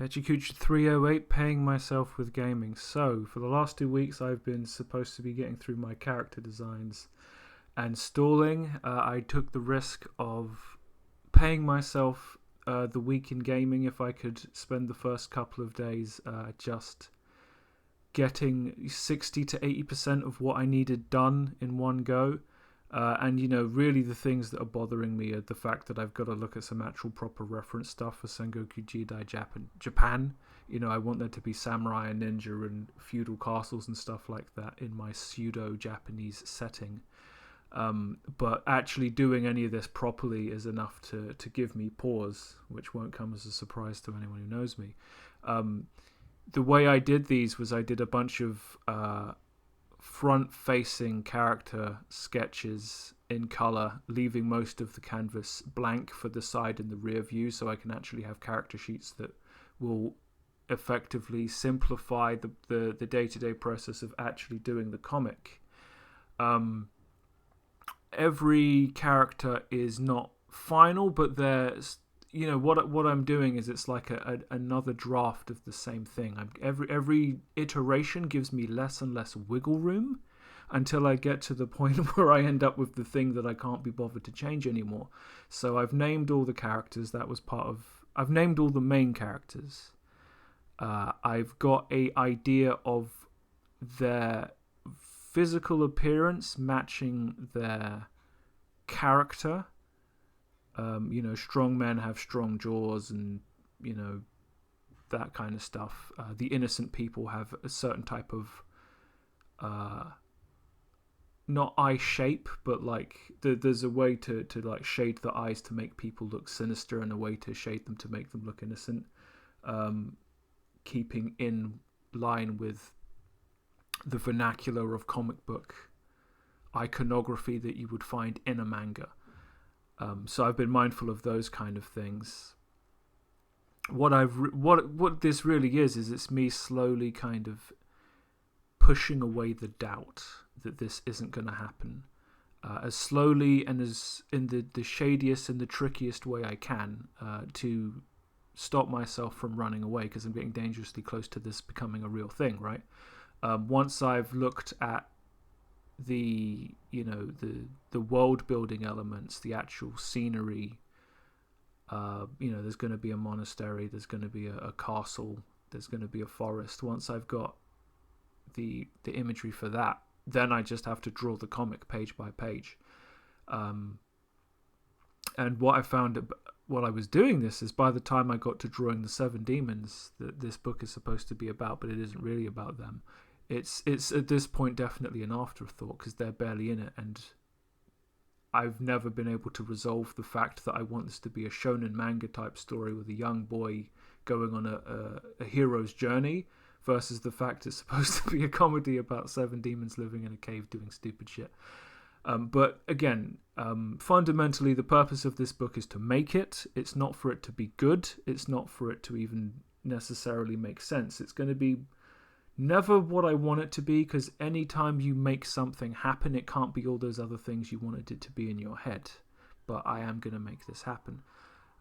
Pecha Kucha 308, paying myself with gaming. So, for the last 2 weeks, I've been supposed to be getting through my character designs and stalling. I took the risk of paying myself the week in gaming if I could spend the first couple of days just getting 60 to 80% of what I needed done in one go. And, really the things that are bothering me are the fact that I've got to look at some actual proper reference stuff for Sengoku Jidai Japan. I want there to be samurai and ninja and feudal castles and stuff like that in my pseudo-Japanese setting. But actually doing any of this properly is enough to give me pause, which won't come as a surprise to anyone who knows me. The way I did these was I did a bunch of front-facing character sketches in color, leaving most of the canvas blank for the side and the rear view, so I can actually have character sheets that will effectively simplify the day-to-day process of actually doing the comic. Every character is not final, but there's what I'm doing is it's like another draft of the same thing. Every iteration gives me less and less wiggle room until I get to the point where I end up with the thing that I can't be bothered to change anymore. So I've named all the characters. I've named all the main characters. I've got a idea of their physical appearance matching their character. Strong men have strong jaws and, that kind of stuff. The innocent people have a certain type of, not eye shape, but there's a way to shade the eyes to make people look sinister and a way to shade them to make them look innocent. Keeping in line with the vernacular of comic book iconography that you would find in a manga. So I've been mindful of those kind of things. What this really is it's me slowly kind of pushing away the doubt that this isn't going to happen, as slowly and as in the shadiest and the trickiest way I can, to stop myself from running away, because I'm getting dangerously close to this becoming a real thing, right? Once I've looked at the world building elements, the actual scenery, there's going to be a monastery, there's going to be a castle, there's going to be a forest. Once I've got the imagery for that, then I just have to draw the comic page by page. And what I found while I was doing this is, by the time I got to drawing the 7 demons that this book is supposed to be about, but it isn't really about them, it's at this point definitely an afterthought, because they're barely in it, and I've never been able to resolve the fact that I want this to be a shonen manga type story with a young boy going on a hero's journey, versus the fact it's supposed to be a comedy about 7 demons living in a cave doing stupid shit. But again, fundamentally the purpose of this book is to make it. It's not for it to be good. It's not for it to even necessarily make sense. It's going to be never what I want it to be, because anytime you make something happen, it can't be all those other things you wanted it to be in your head. But I am going to make this happen.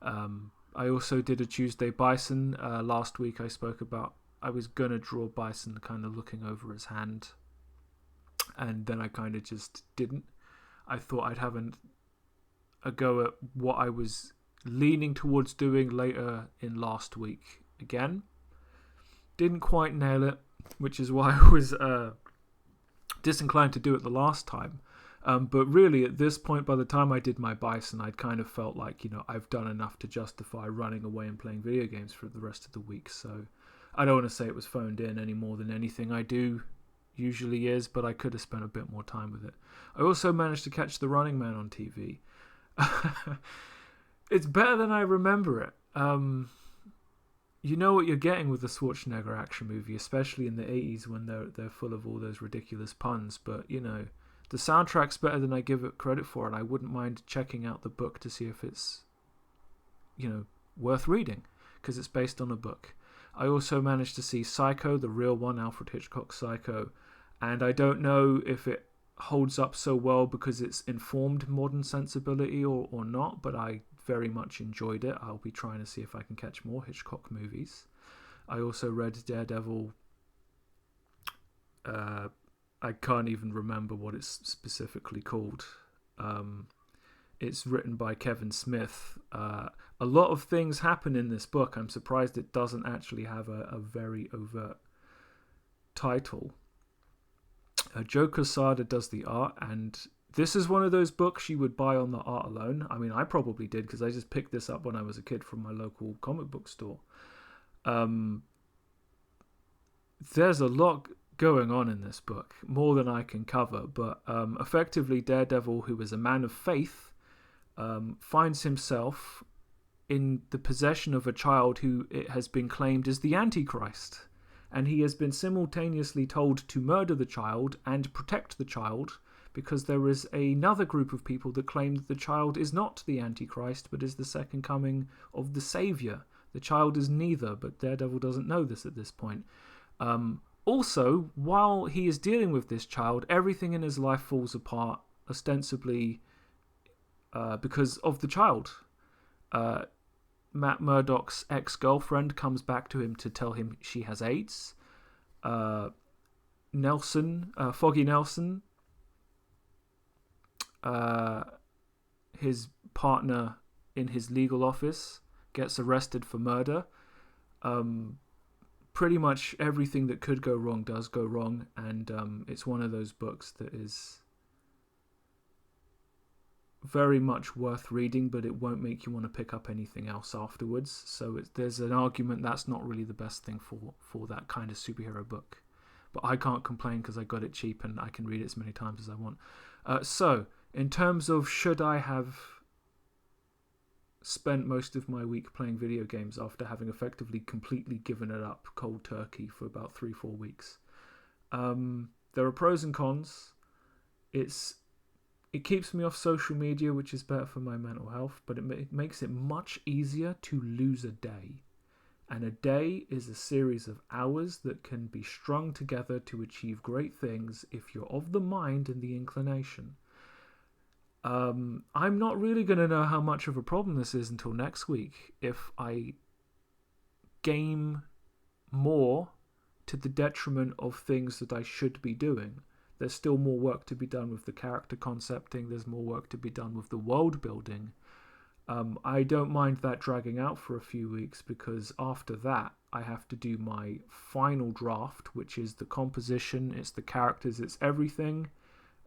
I also did a Tuesday Bison. Last week I spoke about I was going to draw Bison kind of looking over his hand, and then I kind of just didn't. I thought I'd have a go at what I was leaning towards doing later in last week again. Didn't quite nail it, which is why I was disinclined to do it the last time. But really, at this point, by the time I did my Bison, I'd kind of felt like, I've done enough to justify running away and playing video games for the rest of the week. So I don't want to say it was phoned in any more than anything I do usually is, but I could have spent a bit more time with it. I also managed to catch The Running Man on TV. It's better than I remember it. You know what you're getting with the Schwarzenegger action movie, especially in the 80s when they're full of all those ridiculous puns. But, the soundtrack's better than I give it credit for, and I wouldn't mind checking out the book to see if it's, worth reading, because it's based on a book. I also managed to see Psycho, the real one, Alfred Hitchcock's Psycho, and I don't know if it holds up so well because it's informed modern sensibility or not, but I very much enjoyed it. I'll be trying to see if I can catch more Hitchcock movies. I also read Daredevil. I can't even remember what it's specifically called. It's written by Kevin Smith. A lot of things happen in this book. I'm surprised it doesn't actually have a very overt title. Joe Quesada does the art, and this is one of those books you would buy on the art alone. I mean, I probably did, because I just picked this up when I was a kid from my local comic book store. There's a lot going on in this book, more than I can cover, but effectively Daredevil, who is a man of faith, finds himself in the possession of a child who it has been claimed is the Antichrist, and he has been simultaneously told to murder the child and protect the child, because there is another group of people that claim that the child is not the Antichrist but is the second coming of the Saviour. The child is neither, but Daredevil doesn't know this at this point. Also, while he is dealing with this child, everything in his life falls apart, ostensibly because of the child. Matt Murdock's ex-girlfriend comes back to him to tell him she has AIDS. Foggy Nelson, his partner in his legal office, gets arrested for murder. Pretty much everything that could go wrong does go wrong, and it's one of those books that is very much worth reading, but it won't make you want to pick up anything else afterwards. So there's an argument that's not really the best thing for that kind of superhero book. But I can't complain because I got it cheap and I can read it as many times as I want. So, in terms of should I have spent most of my week playing video games after having effectively completely given it up cold turkey for about 3-4 weeks, there are pros and cons. It keeps me off social media, which is better for my mental health, but it makes it much easier to lose a day. And a day is a series of hours that can be strung together to achieve great things if you're of the mind and the inclination. I'm not really going to know how much of a problem this is until next week, if I game more to the detriment of things that I should be doing. There's still more work to be done with the character concepting. There's more work to be done with the world building. I don't mind that dragging out for a few weeks, because after that I have to do my final draft, which is the composition, it's the characters, it's everything,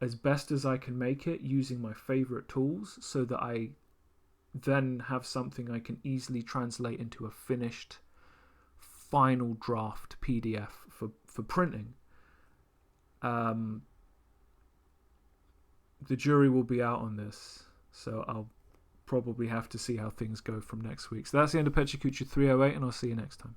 as best as I can make it using my favourite tools, so that I then have something I can easily translate into a finished final draft PDF for printing. The jury will be out on this, so I'll probably have to see how things go from next week. So that's the end of Pecha Kucha 308, and I'll see you next time.